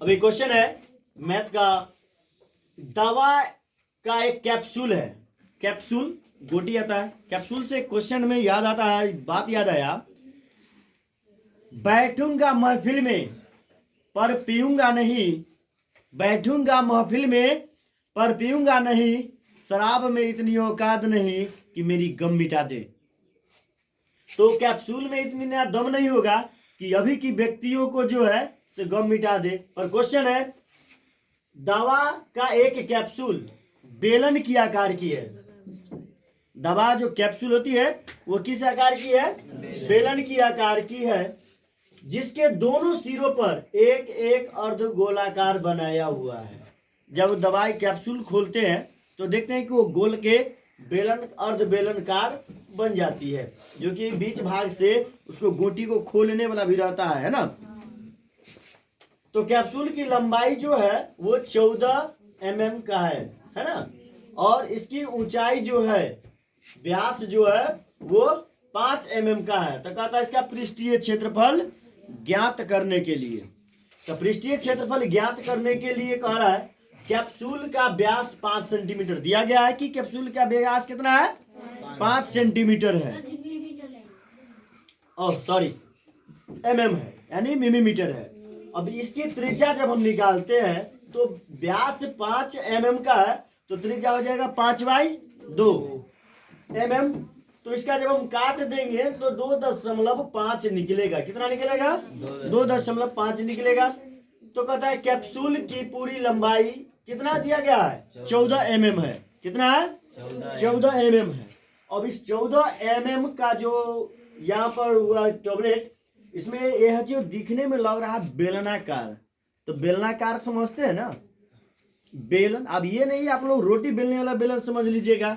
अभी क्वेश्चन है मैथ का। दवा का एक कैप्सूल है, कैप्सूल गोटी आता है, कैप्सूल से क्वेश्चन में याद आता है, बात याद आया, बैठूंगा महफिल में पर पीऊंगा नहीं, बैठूंगा महफिल में पर पीऊंगा नहीं, शराब में इतनी औकात नहीं कि मेरी गम मिटा दे। तो कैप्सूल में इतनी दम नहीं होगा कि अभी की व्यक्तियों को जो है से गम मिटा दे। पर क्वेश्चन है दवा का एक कैप्सूल बेलन की आकार की है। दवा जो कैप्सूल होती है वो किस आकार की है? बेलन की आकार की है, जिसके दोनों सिरों पर एक एक अर्धगोलाकार बनाया हुआ है। जब दवाई कैप्सूल खोलते हैं तो देखते हैं कि वो गोल के बेलन अर्ध बेलनकार बन जाती है, जो कि बीच भाग से उसको गोटी को खोलने वाला भी रहता है ना। तो कैप्सूल की लंबाई जो है वो 14 mm का है ना, और इसकी ऊंचाई जो है, व्यास जो है वो 5 mm का है। तो कहता है इसका पृष्ठीय क्षेत्रफल ज्ञात करने के लिए, तो पृष्ठीय क्षेत्रफल ज्ञात करने के लिए कह रहा है कैप्सूल का व्यास 5 सेंटीमीटर दिया गया है कि कैप्सूल का व्यास कितना है? 5 सेंटीमीटर है। ओह सॉरी, mm है, यानी मिलीमीटर है। अब इसकी त्रिज्या जब हम निकालते हैं तो व्यास 5 mm का है, तो त्रिज्या हो जाएगा 5/2 mm। तो इसका जब हम काट देंगे तो 2.5 निकलेगा। कितना निकलेगा? 2.5 निकलेगा। तो कहता है कैप्सूल की पूरी लंबाई कितना दिया गया है? 14 mm है। कितना है? 14 mm है। अब इस 14 mm का जो यहाँ पर हुआ टैबलेट, इसमें यह जो दिखने में लग रहा है बेलनाकार, तो बेलनाकार समझते हैं ना, बेलन। अब ये नहीं आप लोग रोटी बेलने वाला बेलन समझ लीजिएगा।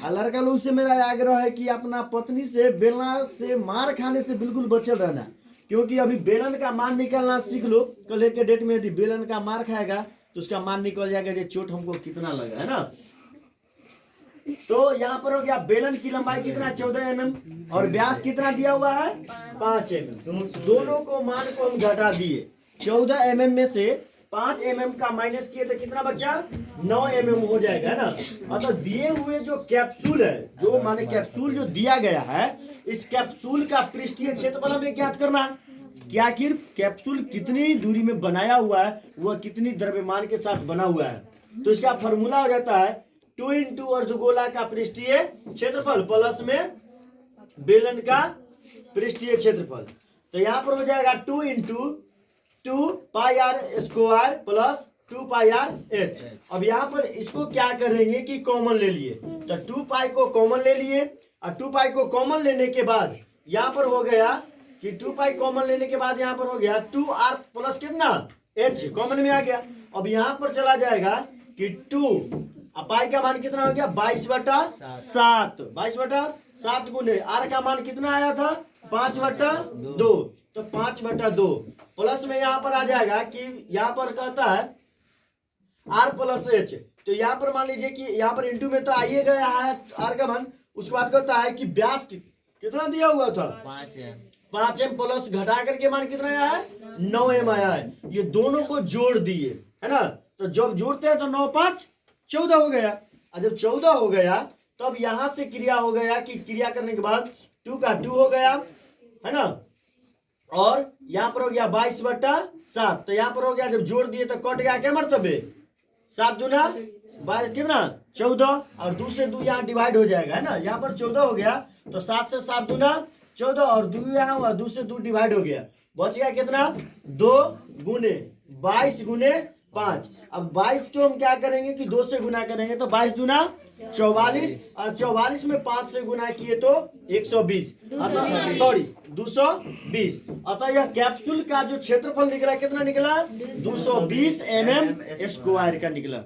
लड़का लोग से मेरा आग्रह है कि अपना पत्नी से बेलना से मार खाने से बिल्कुल बचल रहना, क्योंकि अभी बेलन का मान निकालना सीख लो। कल के डेट में यदि बेलन का मार खाएगा तो उसका मान निकल जाएगा कि चोट हमको कितना लगा है ना। तो यहाँ पर हो गया बेलन की लंबाई कितना? 14 mm, और व्यास कितना दिया हुआ है? 5 mm। दोनों को मान को हम घटा दिए। 14 mm में से 5 mm का माइनस किए तो कितना बचा? 9 mm हो जाएगा, है ना। अतः दिए हुए जो कैप्सूल है, जो माने कैप्सूल जो दिया गया है, इस कैप्सूल का पृष्ठीय क्षेत्रफल हमें ज्ञात करना है कि आखिर कैप्सूल कितनी दूरी में बनाया हुआ है, वह कितनी द्रव्यमान के साथ बना हुआ है। तो इसका फॉर्मूला हो जाता है 2 × अर्धगोला का पृष्ठीय क्षेत्रफल प्लस में बेलन का पृष्ठीय क्षेत्रफल। तो यहाँ पर हो जाएगा 2 × 2πr² प्लस 2πrh। अब यहाँ पर इसको क्या करेंगे कि कॉमन ले लिए, तो 2π को कॉमन ले लिए, और 2π को कॉमन लेने के बाद यहाँ पर हो गया कि 2π कॉमन लेने के बाद यहाँ पर हो गया 2r प्लस कितना? h कॉमन में आ गया। अब यहाँ पर चला जाएगा कि 2 पाई का मान कितना हो गया? 22/7। 22/7 गुने r का मान कितना आया था? 5/2। तो 5/2 प्लस में यहाँ पर आ जाएगा कि यहाँ पर कहता है r प्लस h। तो यहाँ पर मान लीजिए कि यहाँ पर इंटू में तो आइए गया है r का मान। उसके बाद कहता है कि व्यास कितना दिया हुआ था? 5 m प्लस घटा करके मान कितना आया है? 9 m आया है। ये दोनों को जोड़ दिए, है ना। तो जब जोड़ते हैं तो 9 × 5 = 14 हो गया। और जब 14 हो गया तब यहां से क्रिया हो गया कि क्रिया करने के बाद 2 का 2 हो गया, है ना, और यहाँ पर हो गया 22/7। तो यहाँ पर हो गया, जब जोड़ दिए तो कट गया क्या मर्तबे? 7 दूना 22 कितना? 14, और 2 से 2 यहाँ डिवाइड हो जाएगा, है ना। यहाँ पर 14 हो गया तो 7 से 7 दूना 14, और 2 यहाँ हुआ, 2 से 2 डिवाइड हो गया, बच गया कितना? 2 × 22 × 5। अब 22 को हम क्या करेंगे कि 2 से गुना करेंगे, तो 22 दूना 44, और 44 में 5 से गुना किए तो 120, अतः सॉरी 220। अतः यह कैप्सूल का जो क्षेत्रफल निकला कितना निकला? 220 mm² का निकला।